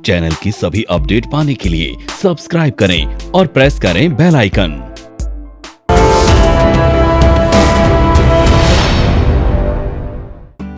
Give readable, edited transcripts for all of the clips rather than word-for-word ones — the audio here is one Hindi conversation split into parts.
चैनल की सभी अपडेट पाने के लिए सब्सक्राइब करें और प्रेस करें bell icon.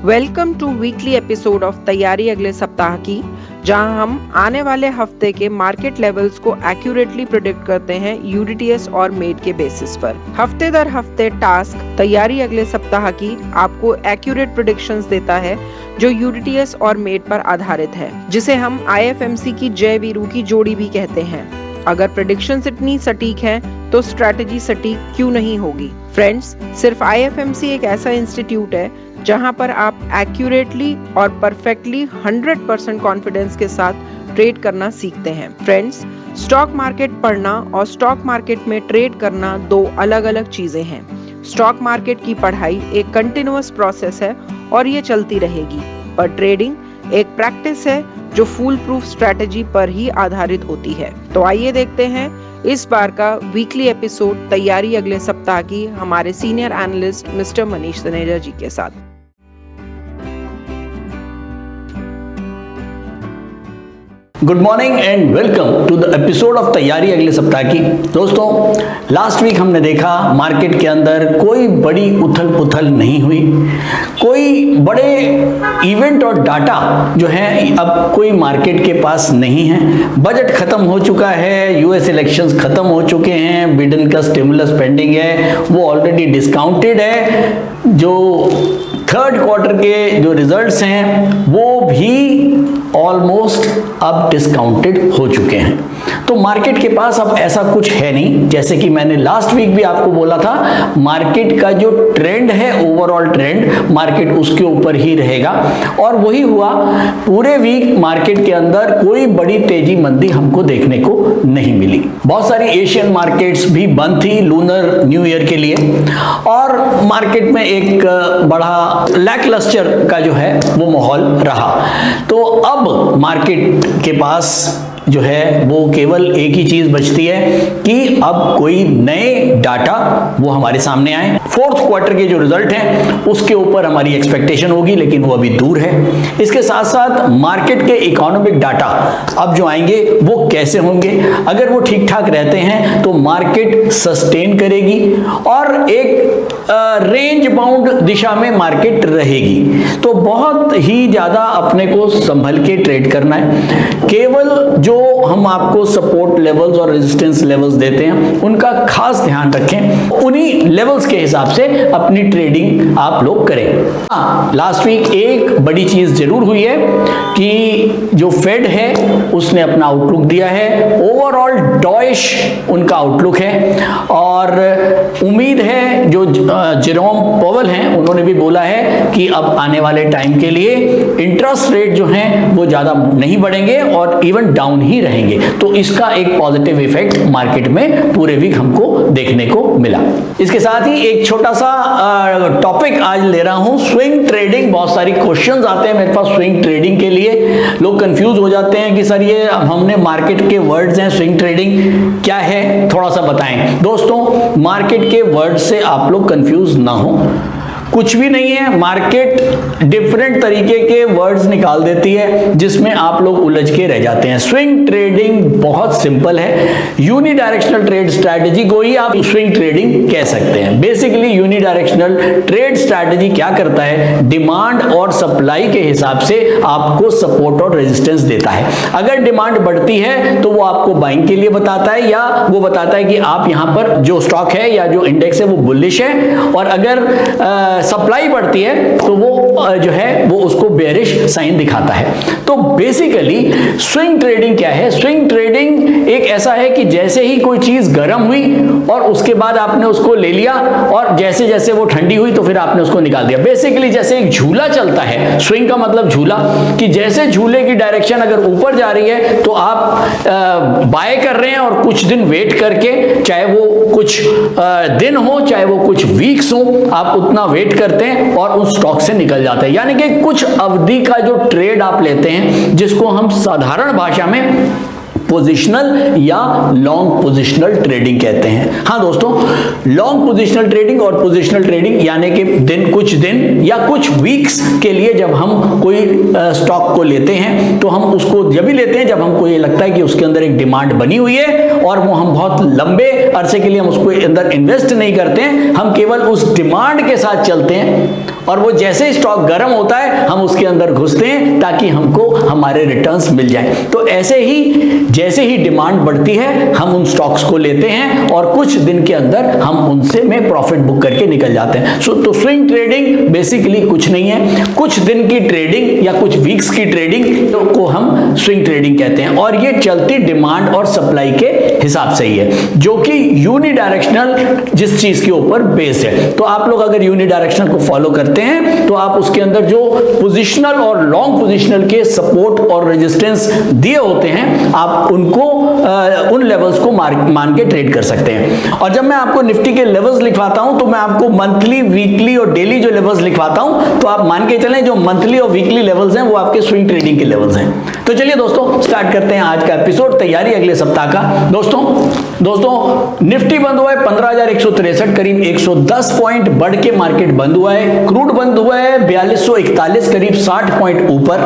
Welcome to weekly episode of तैयारी अगले सप्ताह की, जहां हम आने वाले हफ्ते के मार्केट लेवल्स को एक्यूरेटली प्रेडिक्ट करते हैं यूडीटीएस और मेड के बेसिस पर। हफ्ते दर हफ्ते टास्क तैयारी अगले सप्ताह की आपको एक्यूरेट प्रेडिक्शंस देता है जो यूडीटीएस और मेड पर आधारित है, जिसे हम आईएफएमसी की जय वीरू की जोड़ी भी कहते हैं। अगर प्रेडिक्शंस इतनी सटीक हैं तो स्ट्रैटेजी सटीक क्यों नहीं होगी? फ्रेंड्स, सिर्फ आईएफएमसी एक ऐसा इंस्टीट्यूट है जहां पर आप एक्यूरेटली और परफेक्टली 100% कॉन्फिडेंस के साथ ट्रेड करना सीखते हैं। फ्रेंड्स, स्टॉक मार्केट पढ़ना और स्टॉक मार्केट में ट्रेड करना दो अलग अलग चीजें हैं। स्टॉक मार्केट की पढ़ाई एक कंटिन्यूअस प्रोसेस है और ये चलती रहेगी, पर ट्रेडिंग एक प्रैक्टिस है जो फूल प्रूफ स्ट्रैटेजी पर ही आधारित होती है। तो आइए देखते हैं इस बार का वीकली एपिसोड तैयारी अगले सप्ताह की हमारे senior analyst mister Manish Taneja ji के साथ। Good morning and welcome to the episode of तैयारी अगले सप्ताह की। दोस्तों, लास्ट वीक हमने देखा मार्केट के अंदर कोई बड़ी उथल पुथल नहीं हुई, कोई बड़े इवेंट और डाटा जो है अब कोई मार्केट के पास नहीं है। बजट खत्म हो चुका है, यूएस इलेक्शंस खत्म हो चुके हैं, बिडेन का स्टिमुलस पेंडिंग है, वो ऑलरेडी डिस्काउंटेड है। जो थर्ड क्वार्टर के जो रिजल्ट्स हैं वो भी ऑलमोस्ट अब डिस्काउंटेड हो चुके हैं। तो मार्केट के पास अब ऐसा कुछ है नहीं। जैसे कि मैंने लास्ट वीक भी आपको बोला था, मार्केट का जो ट्रेंड है, ओवरऑल ट्रेंड, मार्केट उसके ऊपर ही रहेगा, और वही हुआ। पूरे वीक मार्केट के अंदर कोई बड़ी तेजी मंदी हमको देखने को नहीं मिली। बहुत सारी एशियन मार्केट्स भी बंद थी लूनर न्यू ईयर के लिए, और मार्केट में एक बड़ा लैकलस्टर का जो है वो माहौल रहा। तो अब मार्केट के पास जो है वो केवल एक ही चीज बचती है कि अब कोई नए डाटा वो हमारे सामने आए। फोर्थ क्वार्टर के जो रिजल्ट हैं उसके ऊपर हमारी एक्सपेक्टेशन होगी, लेकिन वो अभी दूर है। इसके साथ साथ मार्केट के इकोनॉमिक डाटा अब जो आएंगे वो कैसे होंगे। अगर वो ठीक ठाक रहते हैं तो मार्केट सस्टेन करेगी और एक रेंज बाउंड दिशा में मार्केट रहेगी। तो बहुत ही ज्यादा अपने को संभल के ट्रेड करना है। केवल जो हम आपको सपोर्ट लेवल्स और रेजिस्टेंस लेवल्स देते हैं उनका खास ध्यान रखें, उन्हीं लेवल्स के हिसाब से अपनी ट्रेडिंग आप लोग करें। लास्ट वीक एक बड़ी चीज जरूर हुई है कि जो फेड है उसने अपना आउटलुक दिया है। ओवरऑल डॉइश उनका आउटलुक है, और उम्मीद है जो जेरोम पॉवेल हैं उन्होंने भी बोला है कि अब आने वाले टाइम के लिए इंटरेस्ट रेट जो हैं वो ज्यादा नहीं बढ़ेंगे और इवन डाउन ही रहेंगे। तो इसका एक पॉजिटिव इफेक्ट मार्केट में पूरे वीक हमको देखने को मिला। इसके साथ ही एक छोटा सा टॉपिक आज ले रहा हूं, स्विंग ट्रेडिंग। बहुत सारी क्वेश्चंस आते हैं मेरे पास स्विंग ट्रेडिंग के लिए। लोग कंफ्यूज हो जाते हैं कि सर ये हमने मार्केट के वर्ड्स हैं, स्विंग ट्रेडिंग क्या है, थोड़ा सा बताएं। दोस्तों, मार्केट के वर्ड से आप लोग कंफ्यूज ना हो, कुछ भी नहीं है। मार्केट डिफरेंट तरीके के वर्ड्स निकाल देती है जिसमें आप लोग उलझ के रह जाते हैं। स्विंग ट्रेडिंग बहुत सिंपल है। यूनिडायरेक्शनल ट्रेड स्ट्रैटेजी को ही आप स्विंग ट्रेडिंग कह सकते हैं। बेसिकली यूनिडायरेक्शनल ट्रेड स्ट्रैटेजी क्या करता है, डिमांड और सप्लाई के हिसाब से आपको सपोर्ट और रेजिस्टेंस देता है। अगर डिमांड बढ़ती है तो वो आपको बाइंग के लिए बताता है, या वो बताता है कि आप यहां पर जो स्टॉक है या जो इंडेक्स है वो बुलिश है, और अगर सप्लाई बढ़ती है तो वो जो है वो उसको बेयरिश साइन दिखाता है। तो बेसिकली स्विंग ट्रेडिंग क्या है? स्विंग ट्रेडिंग एक ऐसा है कि जैसे ही कोई चीज गर्म हुई और उसके बाद आपने उसको ले लिया, और जैसे जैसे वो ठंडी हुई तो फिर आपने उसको निकाल दिया। बेसिकली जैसे एक झूला चलता है, स्विंग का मतलब झूला, कि जैसे झूले की डायरेक्शन अगर ऊपर जा रही है तो आप बाय कर रहे हैं, और कुछ दिन वेट करके, चाहे वो कुछ दिन हो चाहे वो कुछ वीक्स हो, आप उतना वेट करते हैं और उस स्टॉक से निकल जाते हैं। यानी कि कुछ अवधि का जो ट्रेड आप लेते हैं, जिसको हम साधारण भाषा में पोजिशनल या लॉन्ग पोजिशनल ट्रेडिंग कहते हैं। हाँ दोस्तों, लॉन्ग पोजिशनल ट्रेडिंग और पोजिशनल ट्रेडिंग यानी कि कुछ दिन या कुछ वीक्स के लिए जब हम कोई स्टॉक को लेते हैं तो हम उसको जब भी लेते हैं जब हमको ये लगता है कि उसके अंदर एक डिमांड बनी हुई है और वो हम बहुत लंबे अरसे के लिए हम उसको अंदर इन्वेस्ट नहीं करते हैं, हम केवल उस डिमांड के साथ चलते हैं और वो जैसे स्टॉक गर्म होता है हम उसके अंदर घुसते हैं ताकि हमको हमारे रिटर्न्स मिल जाएं। तो ऐसे ही जैसे ही डिमांड बढ़ती है हम उन स्टॉक्स को लेते हैं और कुछ दिन के अंदर हम उनसे में प्रॉफिट बुक करके निकल जाते हैं। तो स्विंग ट्रेडिंग बेसिकली कुछ नहीं है, कुछ दिन की ट्रेडिंग या कुछ वीक्स की ट्रेडिंग को हम स्विंग ट्रेडिंग कहते हैं और ये चलती डिमांड और सप्लाई के हिसाब से ही है, जो कि यूनिडायरेक्शनल जिस चीज के ऊपर बेस्ड है। तो आप लोग अगर यूनिडायरेक्शनल को फॉलो करते हैं तो आप उसके अंदर जो पोजिशनल और लॉन्ग पोजिशनल के सपोर्ट और रेजिस्टेंस दिए होते हैं आप उनको उन लेवल्स को मान के ट्रेड कर सकते हैं। और जब मैं आपको निफ्टी के लेवल्स लिखवाता हूं तो मैं आपको मंथली, वीकली और डेली जो लेवल्स लिखवाता हूं तो आप मान के चलें जो मंथली और वीकली लेवल्स हैं वो आपके स्विंग ट्रेडिंग के लेवल्स हैं। तो चलिए दोस्तों स्टार्ट करते हैं आज का एपिसोड, तैयारी अगले सप्ताह का। दोस्तों निफ्टी बंद हुआ है 15,163, करीब 110 पॉइंट बढ़ के मार्केट बंद हुआ है। क्रूड बंद हुआ है 4241, करीब 60 पॉइंट ऊपर।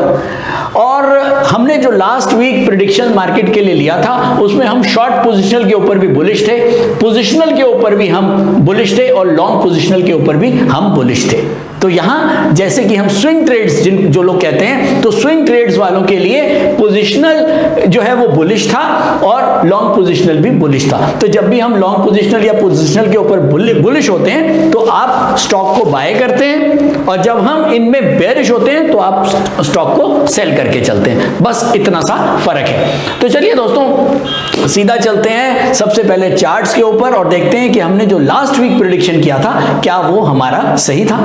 और हमने जो लास्ट वीक प्रेडिक्शन मार्केट के लिए लिया था उसमें हम शॉर्ट पोजिशनल के ऊपर भी बुलिश थे, पोजिशनल के ऊपर भी हम बुलिश थे और लॉन्ग पोजिशनल के ऊपर भी हम बुलिश थे। तो यहां जैसे कि हम स्विंग ट्रेड्स जो लोग कहते हैं, तो स्विंग ट्रेड्स वालों के लिए पोजिशनल जो है वो बुलिश था और लॉन्ग पोजिशनल भी बुलिश था। तो जब भी हम लॉन्ग पोजिशनल या पोजिशनल के ऊपर बुलिश होते हैं तो आप स्टॉक को बाय करते हैं और जब हम इनमें बेरिश होते हैं तो आप स्टॉक को सेल करके चलते हैं, बस इतना सा फर्क है। तो चलिए दोस्तों सीधा चलते हैं सबसे पहले चार्ट्स के ऊपर और देखते हैं कि हमने जो लास्ट वीक प्रेडिक्शन किया था क्या वो हमारा सही था।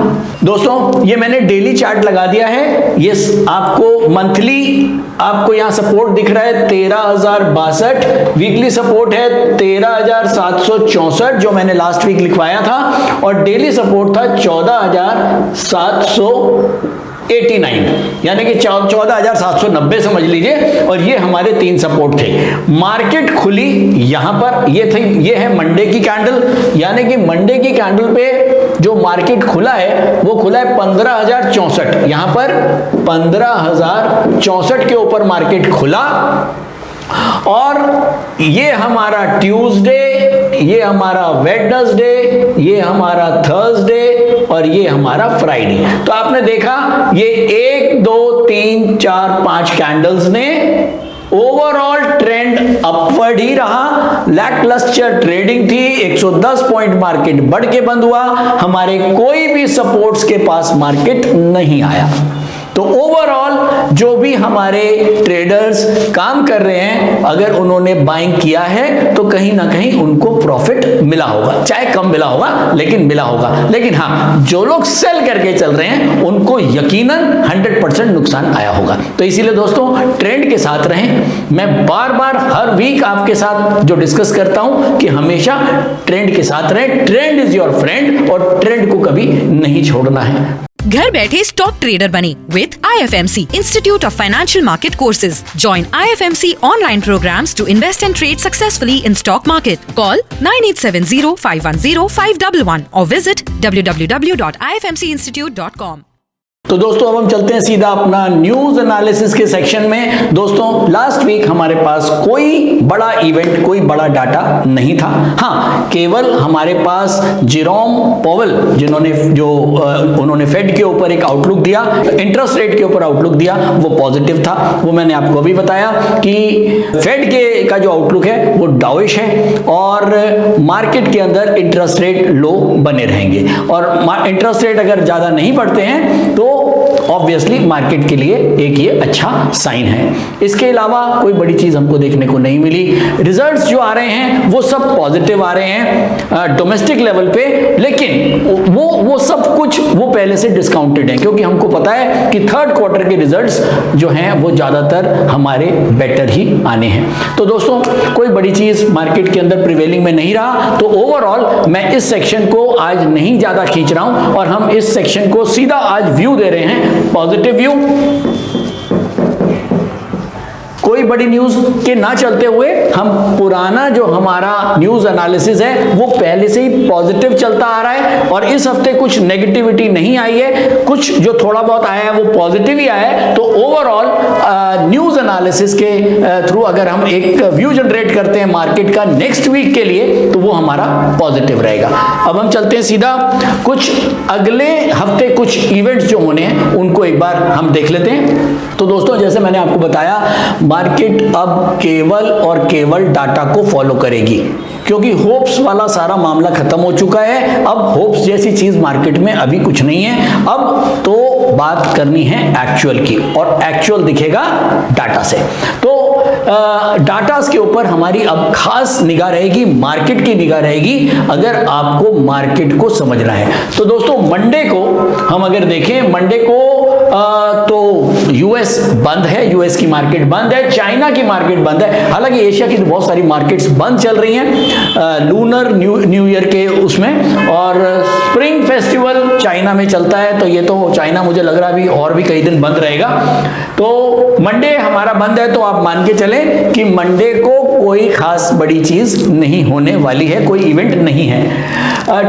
दोस्तों ये मैंने डेली चार्ट लगा दिया है, ये आपको मंथली आपको यहां सपोर्ट दिख रहा है 13,062, वीकली सपोर्ट है 13,764 जो मैंने लास्ट वीक लिखवाया था और डेली सपोर्ट था 14,789 यानी कि 14,790 समझ लीजिए। और ये हमारे 3 सपोर्ट थे। मार्केट खुली यहां पर, ये है मंडे की कैंडल, यानी कि मंडे की कैंडल पे जो मार्केट खुला है वो खुला है 15,064, यहां पर 15,064 के ऊपर मार्केट खुला। और ये हमारा ट्यूसडे, ये हमारा वेडनेसडे, ये हमारा थर्सडे और ये हमारा फ्राइडे। तो आपने देखा ये 1 2 3 4 5 कैंडल्स ने ओवरऑल ट्रेंड अपवर्ड ही रहा, लैकलस्टर ट्रेडिंग थी, 110 पॉइंट मार्केट बढ़ के बंद हुआ, हमारे कोई भी सपोर्ट्स के पास मार्केट नहीं आया। तो ओवरऑल जो भी हमारे ट्रेडर्स काम कर रहे हैं अगर उन्होंने बाइंग किया है तो कहीं ना कहीं उनको प्रॉफिट मिला होगा, चाहे कम मिला होगा लेकिन मिला होगा। लेकिन हाँ, जो लोग सेल करके चल रहे हैं उनको यकीनन 100% नुकसान आया होगा। तो इसीलिए दोस्तों ट्रेंड के साथ रहें। मैं बार बार हर वीक आपके साथ जो डिस्कस करता हूं कि हमेशा ट्रेंड के साथ रहें, ट्रेंड इज योर फ्रेंड और ट्रेंड को कभी नहीं छोड़ना है। घर बैठे स्टॉक ट्रेडर बने with IFMC Institute of Financial Market Courses. Join IFMC online programs to invest and trade successfully in stock market. Call 9870-510-511 or visit www.ifmcinstitute.com. तो दोस्तों अब हम चलते हैं सीधा अपना न्यूज एनालिसिस के सेक्शन में। दोस्तों लास्ट वीक हमारे पास कोई बड़ा इवेंट, कोई बड़ा डाटा नहीं था। हाँ, केवल हमारे पास जेरोम पॉवेल उन्होंने फेड के ऊपर एक आउटलुक दिया, इंटरेस्ट रेट के ऊपर आउटलुक दिया, वो पॉजिटिव था। वो मैंने आपको अभी बताया कि फेड के का जो आउटलुक है वो डाउइश है और मार्केट के अंदर इंटरेस्ट रेट लो बने रहेंगे और इंटरेस्ट रेट अगर ज्यादा नहीं बढ़ते हैं तो ऑब्वियसली मार्केट के लिए एक ये अच्छा साइन है। इसके अलावा कोई बड़ी चीज हमको देखने को नहीं मिली। रिजल्ट्स जो आ रहे हैं वो सब पॉजिटिव आ रहे हैं डोमेस्टिक लेवल पे, लेकिन वो सब कुछ वो पहले से डिस्काउंटेड है क्योंकि हमको पता है कि थर्ड क्वार्टर के रिजल्ट्स जो हैं वो ज्यादातर हमारे बेटर ही आने हैं। तो दोस्तों कोई बड़ी चीज मार्केट के अंदर प्रिवेलिंग में नहीं रहा। तो ओवरऑल मैं इस सेक्शन को आज नहीं ज्यादा खींच रहा हूं और हम इस सेक्शन को सीधा आज व्यू दे रहे हैं, पॉजिटिव व्यू। कोई बड़ी न्यूज के ना चलते हुए हम पुराना जो हमारा न्यूज एनालिसिस है वो पहले से ही पॉजिटिव चलता आ रहा है, और इस हफ्ते कुछ नेगेटिविटी नहीं आई है, कुछ जो थोड़ा बहुत आया है वो पॉजिटिव ही आया है। तो ओवरऑल न्यूज एनालिसिस के थ्रू अगर हम एक व्यू जनरेट करते हैं मार्केट का नेक्स्ट वीक के लिए तो वो हमारा पॉजिटिव रहेगा। अब हम चलते हैं सीधा कुछ अगले हफ्ते कुछ इवेंट्स जो होने हैं उनको एक बार हम देख लेते हैं। तो दोस्तों जैसे मैंने आपको बताया, मार्केट अब केवल और केवल डाटा को फॉलो करेगी, क्योंकि होप्स वाला सारा मामला खत्म हो चुका है। अब होप्स जैसी चीज मार्केट में अभी कुछ नहीं है, अब तो बात करनी है एक्चुअल की, और एक्चुअल दिखेगा डाटा से। तो डाटा के ऊपर हमारी अब खास निगाह रहेगी, मार्केट की निगाह रहेगी, अगर आपको मार्केट को समझना है। तो दोस्तों मंडे को हम अगर देखें, मंडे को तो यूएस बंद है, यूएस की मार्केट बंद है, चाइना की मार्केट बंद है। हालांकि एशिया की बहुत सारी मार्केट्स बंद चल रही हैं लूनर न्यू ईयर के उसमें, और स्प्रिंग फेस्टिवल चाइना में चलता है, तो ये तो चाइना मुझे लग रहा है अभी और भी कई दिन बंद रहेगा। तो मंडे हमारा बंद है, तो आप मान के चलें कि मंडे को कोई खास बड़ी चीज नहीं होने वाली है, कोई इवेंट नहीं है।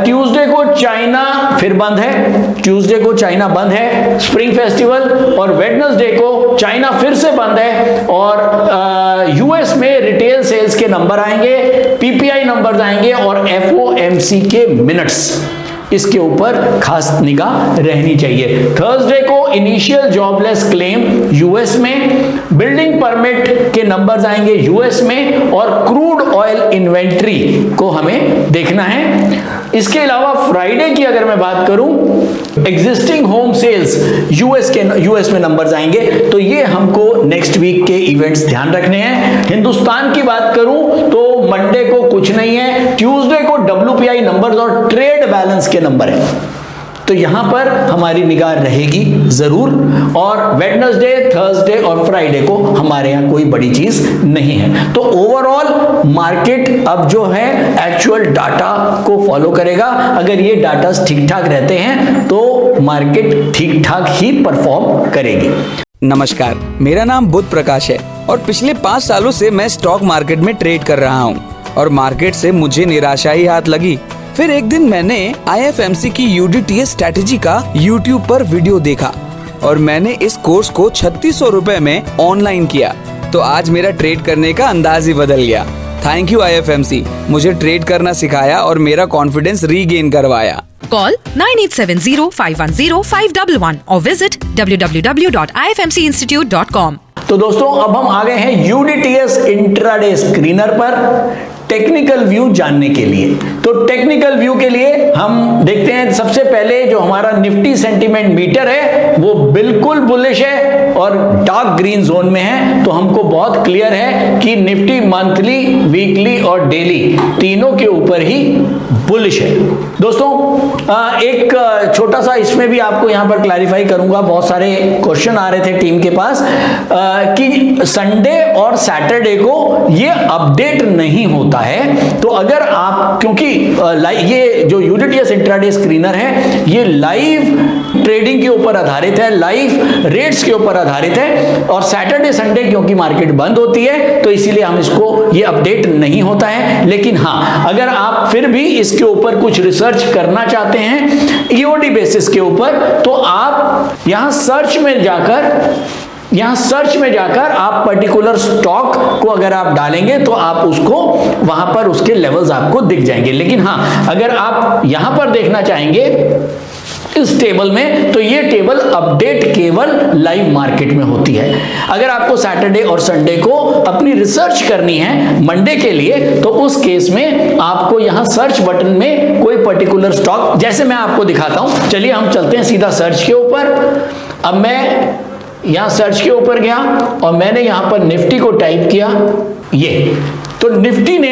ट्यूसडे को चाइना फिर बंद है, ट्यूसडे को चाइना बंद है, स्प्रिंग फेस्टिवल, और वेडनेसडे को चाइना फिर से बंद है, और यूएस में रिटेल सेल्स के नंबर आएंगे, पीपीआई नंबर्स आएंगे, और एफओएमसी के मिनट्स, इसके ऊपर खास निगाह रहनी चाहिए। थर्सडे को इनिशियल जॉबलेस क्लेम यूएस में, बिल्डिंग परमिट के नंबर्स आएंगे यूएस में, और क्रूड ऑयल इन्वेंट्री को हमें देखना है। इसके अलावा फ्राइडे की अगर मैं बात करूं, एग्जिस्टिंग होम सेल्स यूएस में नंबर्स आएंगे, तो ये हमको नेक्स्ट वीक के इवेंट्स ध्यान रखने हैं। हिंदुस्तान की बात करूं तो मंडे को कुछ नहीं है, ट्यूसडे को डब्ल्यूपीआई नंबर्स और ट्रेड बैलेंस के नंबर है, तो यहां पर हमारी निगाह रहेगी जरूर। और वेडनेसडे, थर्सडे और फ्राइडे को हमारे यहां कोई बड़ी चीज नहीं है। तो ओवरऑल मार्केट अब जो है एक्चुअल डाटा को फॉलो करेगा। अगर ये डाटा ठीक ठाक रहते हैं तो मार्केट ठीक ठाक ही परफॉर्म करेगी। नमस्कार, मेरा नाम बुध प्रकाश है और पिछले 5 सालों से मैं स्टॉक मार्केट में ट्रेड कर रहा हूँ, और मार्केट से मुझे निराशा ही हाथ लगी। फिर एक दिन मैंने IFMC की UDTS स्ट्रेटेजी का YouTube पर वीडियो देखा, और मैंने इस कोर्स को 3600 रुपए में ऑनलाइन किया। तो आज मेरा ट्रेड करने का अंदाज ही बदल गया। थैंक यू IFMC, मुझे ट्रेड करना सिखाया और मेरा कॉन्फिडेंस रीगेन करवाया। Call 9870510511 or visit www.ifmcinstitute.com। तो दोस्तों अब हम आ गए हैं UDTS इंट्राडे स्क्रीनर पर टेक्निकल व्यू जानने के लिए। तो टेक्निकल व्यू के लिए हम देखते हैं, सबसे पहले जो हमारा निफ्टी सेंटीमेंट मीटर है वो बिल्कुल बुलिश है और डार्क ग्रीन जोन में है। तो हमको बहुत क्लियर है कि निफ्टी मंथली, वीकली और डेली तीनों के ऊपर ही बुलिश है। दोस्तों एक छोटा सा इसमें भी आपको यहां पर क्लैरिफाई करूंगा, बहुत सारे क्वेश्चन आ रहे थे टीम के पास कि संडे और सैटरडे को ये अपडेट नहीं होता है। तो अगर आप, क्योंकि ये जो यूडीटीएस इंट्राडे स्क्रीनर है ये लाइव ट्रेडिंग के ऊपर आधारित है, लाइव रेट्स के ऊपर आधारित है, और सैटरडे संडे क्योंकि मार्केट बंद होती है तो इसीलिए हम इसको, ये अपडेट नहीं होता है। लेकिन हाँ, अगर आप फिर भी इसके ऊपर कुछ रिसर्च करना चाहते हैं ईओडी बेसिस के ऊपर, तो आप यहां सर्च में जाकर आप पर्टिकुलर स्टॉक को अगर आप डालेंगे तो आप उसको वहां पर उसके लेवल्स आपको दिख जाएंगे। लेकिन हाँ, अगर आप यहां पर देखना चाहेंगे इस टेबल में, तो ये टेबल अपडेट केवल लाइव मार्केट में होती है। अगर आपको सैटरडे और संडे को अपनी रिसर्च करनी है मंडे के लिए, तो उस केस में आपको यहां सर्च बटन में कोई पर्टिकुलर स्टॉक, जैसे मैं आपको दिखाता हूं, चलिए हम चलते हैं सीधा सर्च के ऊपर। अब मैं यहां सर्च के ऊपर गया और मैंने यहां पर निफ्टी को टाइप किया, ये तो निफ्टी ने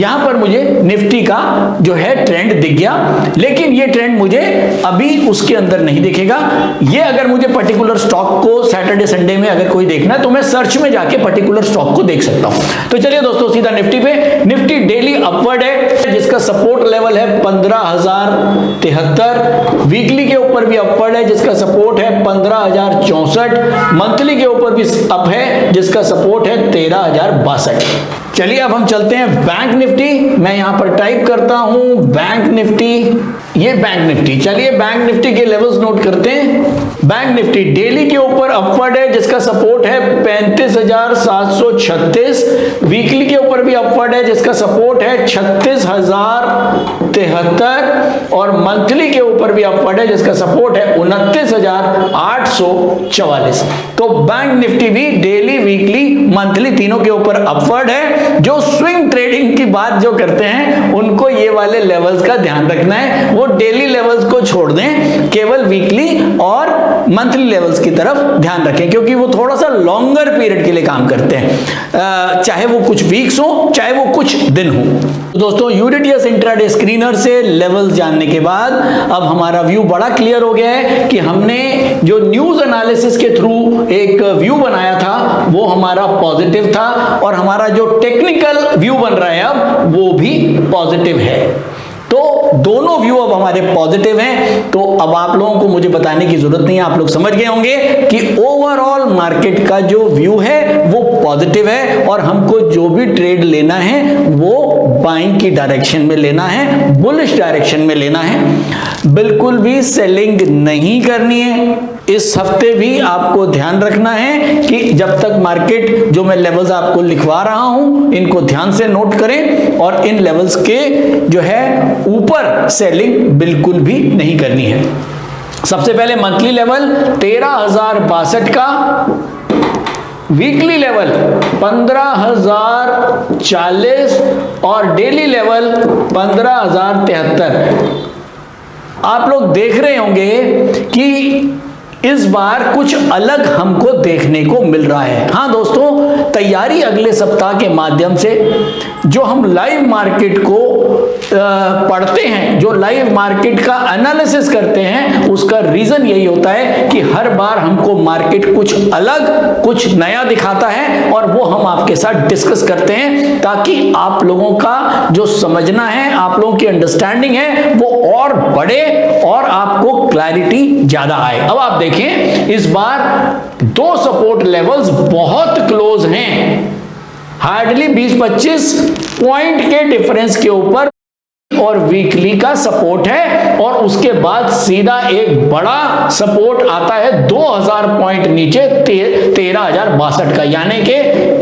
यहां पर मुझे निफ्टी का जो है ट्रेंड दिख गया, लेकिन ये ट्रेंड मुझे अभी उसके अंदर नहीं दिखेगा। ये अगर मुझे पर्टिकुलर स्टॉक को सैटरडे संडे में अगर कोई देखना है तो मैं सर्च में जाके पर्टिकुलर स्टॉक को देख सकता हूं। तो चलिए दोस्तों सीधा निफ्टी पे। निफ्टी डेली अपवर्ड है, जिसका सपोर्ट लेवल है 15,073। वीकली के ऊपर भी अपवर्ड है, जिसका सपोर्ट है 15,064। मंथली के ऊपर भी अप है, जिसका सपोर्ट है 13,062। चलिए अब हम चलते हैं बैंक निफ्टी। मैं यहां पर टाइप करता हूं बैंक निफ्टी, ये बैंक निफ्टी। चलिए बैंक निफ्टी के लेवल्स नोट करते हैं। बैंक निफ्टी डेली के ऊपर अपवर्ड है, जिसका सपोर्ट है 35,736। वीकली के ऊपर भी अपवर्ड है, जिसका सपोर्ट है 36,073। और मंथली के ऊपर भी अपवर्ड है, जिसका सपोर्ट है 29,844। तो बैंक निफ्टी भी डेली, वीकली, मंथली तीनों के ऊपर अपवर्ड है। जो स्विंग ट्रेडिंग की बात जो करते हैं उनको ये वाले लेवल्स का ध्यान रखना है, वो डेली लेवल्स को छोड़ दें, केवल वीकली और मंथली लेवल्स की तरफ ध्यान रखें, क्योंकि वो थोड़ा सा लॉन्गर पीरियड के लिए काम करते हैं, चाहे वो कुछ वीक्स हो चाहे वो कुछ दिन हो। दोस्तों यूडीटीएस इंट्राडे स्क्रीनर से लेवल्स जानने के बाद अब हमारा व्यू बड़ा क्लियर हो गया है कि हमने जो न्यूज एनालिसिस के थ्रू एक व्यू बनाया था वो हमारा पॉजिटिव था, और हमारा जो टेक्निकल व्यू बन रहा है अब वो भी पॉजिटिव है। तो दोनों व्यू अब हमारे पॉजिटिव हैं। तो अब आप लोगों को मुझे बताने की जरूरत नहीं है, आप लोग समझ गए होंगे कि ओवरऑल मार्केट का जो व्यू है वो पॉजिटिव है, और हमको जो भी ट्रेड लेना है वो बाइंग की डायरेक्शन में लेना है, बुलिश डायरेक्शन में लेना है। बिल्कुल भी सेलिंग नहीं करनी है। इस हफ्ते भी आपको ध्यान रखना है कि जब तक मार्केट, जो मैं लेवल्स आपको लिखवा रहा हूं, इनको ध्यान से नोट करें, और इन लेवल्स के जो है ऊपर सेलिंग बिल्कुल भी नहीं करनी है। सबसे पहले मंथली लेवल 13,062 का, वीकली लेवल 15,040 और डेली लेवल 15,073। आप लोग देख रहे होंगे कि इस बार कुछ अलग हमको देखने को मिल रहा है। हाँ दोस्तों, तैयारी अगले सप्ताह के माध्यम से जो हम लाइव मार्केट को पढ़ते हैं, जो लाइव मार्केट का एनालिसिस करते हैं, उसका रीजन यही होता है कि हर बार हमको मार्केट कुछ अलग, कुछ नया दिखाता है, और वो हम आपके साथ डिस्कस करते हैं, ताकि आप लोगों का जो समझना है, आप लोगों की अंडरस्टैंडिंग है, वो और बढ़े और आपको क्लैरिटी ज्यादा आए। अब आप देखें, इस बार दो सपोर्ट लेवल्स बहुत क्लोज हैं, हार्डली 20-25 पॉइंट के डिफरेंस के ऊपर, और वीकली का सपोर्ट है, और उसके बाद सीधा एक बड़ा सपोर्ट आता है 2000 पॉइंट नीचे 13,062 का, यानी कि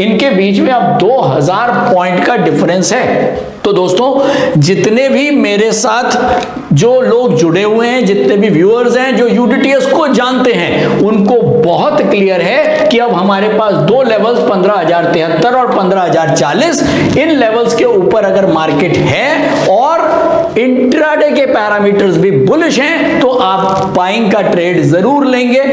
इनके बीच में अब 2000 पॉइंट का डिफरेंस है। तो दोस्तों जितने भी मेरे साथ जो लोग जुड़े हुए हैं, जितने भी व्यूअर्स हैं जो यूडीटीएस को जानते हैं, उनको बहुत क्लियर है कि अब हमारे पास दो लेवल्स 15,073 और 15,040, इन लेवल्स के ऊपर अगर मार्केट है और इंट्राडे के पैरामीटर्स भी बुलिश हैं, तो आप बाइंग का ट्रेड जरूर लेंगे।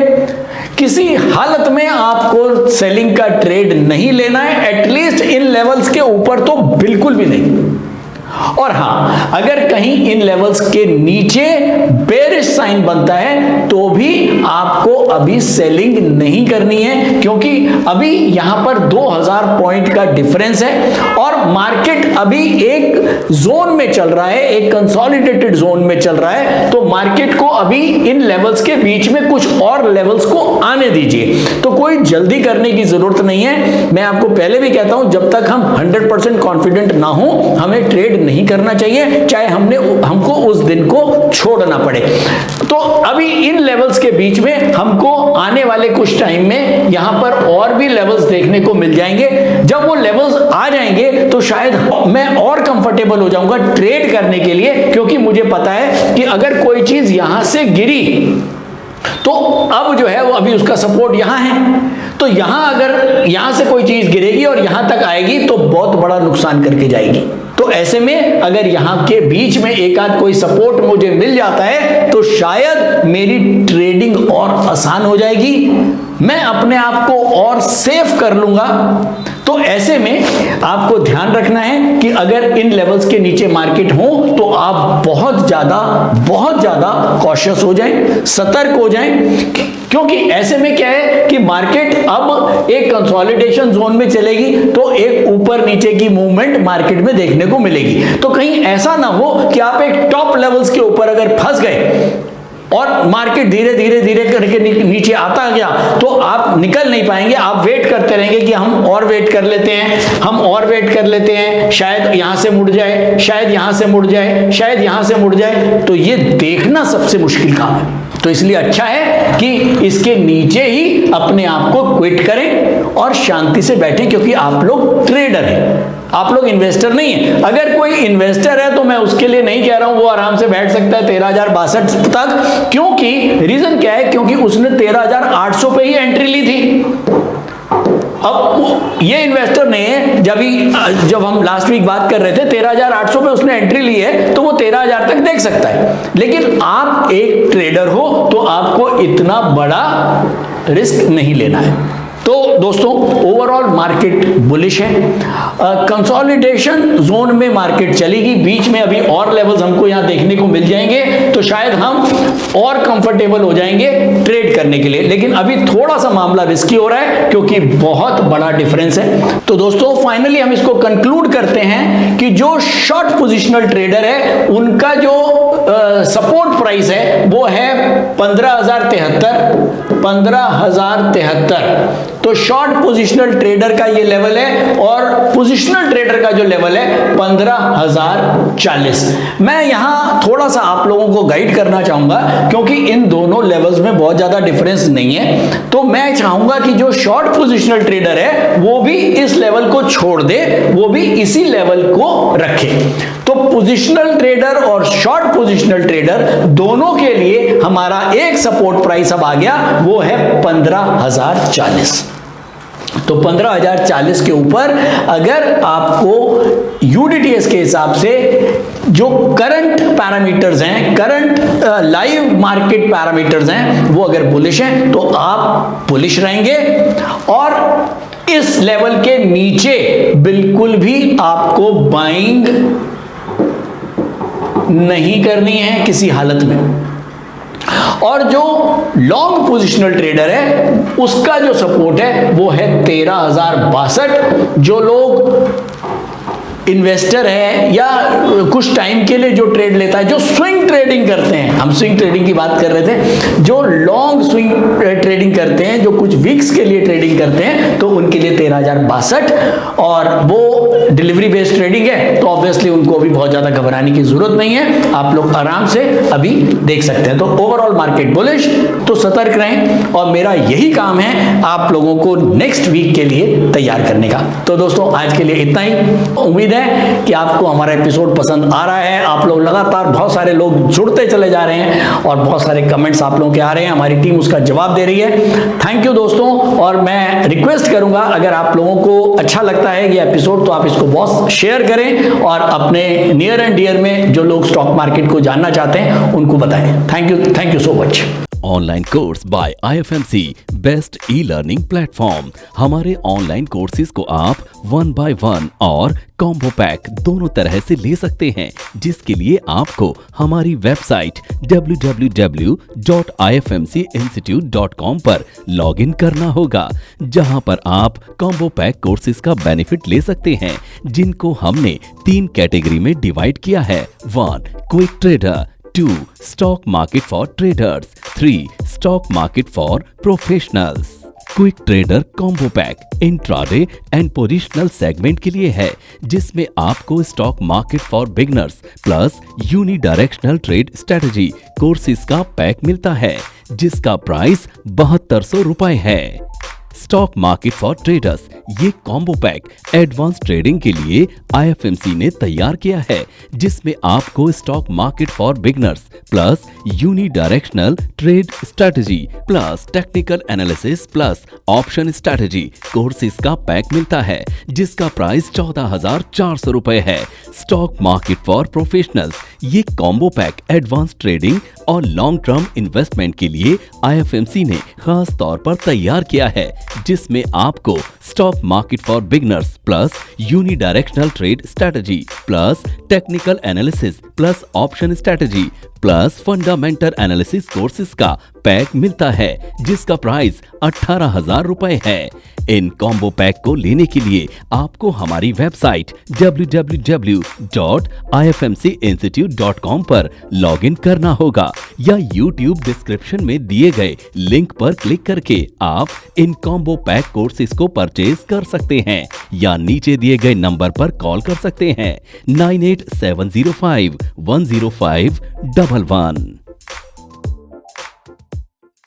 किसी हालत में आपको सेलिंग का ट्रेड नहीं लेना है, एटलीस्ट इन लेवल्स के ऊपर तो बिल्कुल भी नहीं। और हां, अगर कहीं इन लेवल्स के नीचे बेरिश साइन बनता है तो भी आपको अभी सेलिंग नहीं करनी है, क्योंकि अभी यहां पर 2000 पॉइंट का डिफरेंस है और मार्केट अभी एक जोन में चल रहा है, एक कंसोलिडेटेड जोन में चल रहा है। तो मार्केट को अभी इन लेवल्स के बीच में कुछ और लेवल्स को आने दीजिए, तो कोई जल्दी करने की जरूरत नहीं है। मैं आपको पहले भी कहता हूं, जब तक हम 100% कॉन्फिडेंट ना हो, हमें ट्रेड नहीं करना चाहिए, चाहे हमको उस दिन को छोड़ना पड़े। तो अभी इन लेवल्स के बीच में हमको आने वाले कुछ टाइम में यहां पर और भी लेवल्स देखने को मिल जाएंगे। जब वो लेवल्स आ जाएंगे तो शायद मैं और कंफर्टेबल हो जाऊंगा ट्रेड करने के लिए, क्योंकि मुझे पता है कि अगर कोई चीज यहां से गिरी तो अब जो है वो अभी उसका सपोर्ट यहां है, तो यहां अगर यहां से कोई चीज गिरेगी और यहां तक आएगी तो बहुत बड़ा नुकसान करके जाएगी। तो ऐसे में अगर यहां के बीच में एक आध कोई सपोर्ट मुझे मिल जाता है तो शायद मेरी ट्रेडिंग और आसान हो जाएगी, मैं अपने आप को और सेफ कर लूंगा। तो ऐसे में आपको ध्यान रखना है कि अगर इन लेवल्स के नीचे मार्केट हो तो आप बहुत ज्यादा कॉशियस हो जाएं, सतर्क हो जाएं, क्योंकि ऐसे में क्या है कि मार्केट अब एक कंसोलिडेशन जोन में चलेगी तो एक ऊपर नीचे की मूवमेंट मार्केट में देखने को मिलेगी। तो कहीं ऐसा ना हो कि आप एक टॉप लेवल्स के ऊपर अगर फंस गए और मार्केट धीरे धीरे करके नीचे आता गया तो आप निकल नहीं पाएंगे। आप वेट करते रहेंगे कि हम और वेट कर लेते हैं, हम और वेट कर लेते हैं, शायद यहां से मुड़ जाए, शायद यहां से मुड़ जाए, शायद यहां से मुड़ जाए। तो ये देखना सबसे मुश्किल काम है। तो इसलिए अच्छा है कि इसके नीचे ही अपने आप को क्विट करें और शांति से बैठें, क्योंकि आप लोग ट्रेडर हैं, आप लोग इन्वेस्टर नहीं है। अगर कोई इन्वेस्टर है तो मैं उसके लिए नहीं कह रहा हूं वो आराम से बैठ सकता है 13,062 तक, क्योंकि रीजन क्या है, क्योंकि उसने 13,800 पे ही एंट्री ली थी। अब ये इन्वेस्टर ने जब हम लास्ट वीक बात कर रहे थे 13,800 पे उसने एंट्री ली है तो वो 13,000 तक देख सकता है। लेकिन आप एक ट्रेडर हो तो आपको इतना बड़ा रिस्क नहीं लेना है। तो दोस्तों ओवरऑल मार्केट बुलिश है, कंसोलिडेशन जोन में मार्केट चलेगी, बीच में अभी और लेवल्स हमको यहां देखने को मिल जाएंगे तो शायद हम और कंफर्टेबल हो जाएंगे ट्रेड करने के लिए। लेकिन अभी थोड़ा सा मामला रिस्की हो रहा है क्योंकि बहुत बड़ा डिफरेंस है। तो दोस्तों फाइनली हम इसको कंक्लूड करते हैं कि जो शॉर्ट पोजिशनल ट्रेडर है उनका जो सपोर्ट प्राइस है वो है 15,073। तो शॉर्ट पोजिशनल ट्रेडर का ये लेवल है और पोजिशनल ट्रेडर का जो लेवल है 15,040। मैं यहां थोड़ा सा आप लोगों को गाइड करना चाहूंगा क्योंकि इन दोनों लेवल्स में बहुत ज्यादा डिफरेंस नहीं है। तो मैं चाहूंगा कि जो शॉर्ट पोजिशनल ट्रेडर है वो भी इस लेवल को छोड़ दे, वो भी इसी लेवल को रखे। तो पोजिशनल ट्रेडर और शॉर्ट पोजिशनल ट्रेडर दोनों के लिए हमारा एक सपोर्ट प्राइस अब आ गया, वो है 15,040। तो 15,040 के ऊपर अगर आपको यूडीटीएस के हिसाब से जो करंट पैरामीटर्स हैं, करंट लाइव मार्केट पैरामीटर्स हैं, वो अगर बुलिश हैं तो आप बुलिश रहेंगे और इस लेवल के नीचे बिल्कुल भी आपको बाइंग नहीं करनी है किसी हालत में। और जो लॉन्ग पोजिशनल ट्रेडर है उसका जो सपोर्ट है वो है 13,062। जो लोग इन्वेस्टर है या कुछ टाइम के लिए जो ट्रेड लेता है, जो स्विंग ट्रेडिंग करते हैं, हम स्विंग ट्रेडिंग की बात कर रहे थे, जो लॉन्ग स्विंग ट्रेडिंग करते हैं, जो कुछ वीक्स के लिए ट्रेडिंग करते हैं, तो उनके लिए 13,062। और वो डिलीवरी बेस्ड ट्रेडिंग है तो ऑब्वियसली उनको अभी बहुत ज्यादा घबराने की जरूरत नहीं है, आप लोग आराम से अभी देख सकते हैं। तो ओवरऑल मार्केट बुलिश, तो सतर्क रहें और मेरा यही काम है आप लोगों को नेक्स्ट वीक के लिए तैयार करने का। तो दोस्तों आज के लिए इतना ही। उम्मीद है कि आपको हमारा एपिसोड पसंद आ रहा है। आप लोग लगातार बहुत सारे लोग जुड़ते चले जा रहे हैं और बहुत सारे कमेंट्स आप लोगों के आ रहे हैं, हमारी टीम उसका जवाब दे रही है। थैंक यू दोस्तों। और मैं रिक्वेस्ट करूंगा अगर आप लोगों को अच्छा लगता है ये एपिसोड तो आप इसको बहुत शेयर करें और अपने नियर एंड डियर में जो लोग स्टॉक मार्केट को जानना चाहते हैं उनको बताएं। Thank you so much. Online course by IFMC best e learning platform. हमारे ऑनलाइन कोर्सेज को आप 1 by 1 और कॉम्बो पैक दोनों तरह से ले सकते हैं, जिसके लिए आपको हमारी वेबसाइट www.ifmcinstitute.com पर लॉगिन करना होगा, जहां पर आप कॉम्बो पैक कोर्सेज का बेनिफिट ले सकते हैं, जिनको हमने 3 कैटेगरी में डिवाइड किया है। 1 quick trader, 2 stock market for traders, 3 stock market for professionals. Quick trader combo pack intraday and positional segment के लिए है, जिसमें आपको stock market for beginners plus unidirectional trade strategy courses का पैक मिलता है, जिसका प्राइस 7200 रुपए है। स्टॉक मार्केट फॉर ट्रेडर्स ये कॉम्बो पैक एडवांस ट्रेडिंग के लिए IFMC ने तैयार किया है, जिसमें आपको stock market for beginners plus unidirectional trade strategy plus technical analysis plus option strategy courses का पैक मिलता है, जिसका प्राइस 14,400 रुपए है। Stock market for professionals. ये कॉम्बो पैक एडवांस ट्रेडिंग और लॉन्ग टर्म इन्वेस्टमेंट के लिए IFMC ने खास तौर पर तैयार किया है, जिसमें आपको stock market for beginners plus unidirectional trade strategy plus technical analysis plus option strategy plus fundamental analysis courses का पैक मिलता है, जिसका प्राइस 18,000 रुपए है। इन कॉम्बो पैक को लेने के लिए आपको हमारी वेबसाइट www.ifmcinstitute.com पर लॉगिन करना होगा या YouTube डिस्क्रिप्शन में दिए गए लिंक पर क्लिक करके आप इन कॉम्बो पैक कोर्सेज को परचेज कर सकते हैं या नीचे दिए गए नंबर पर कॉल कर सकते हैं 9870510511।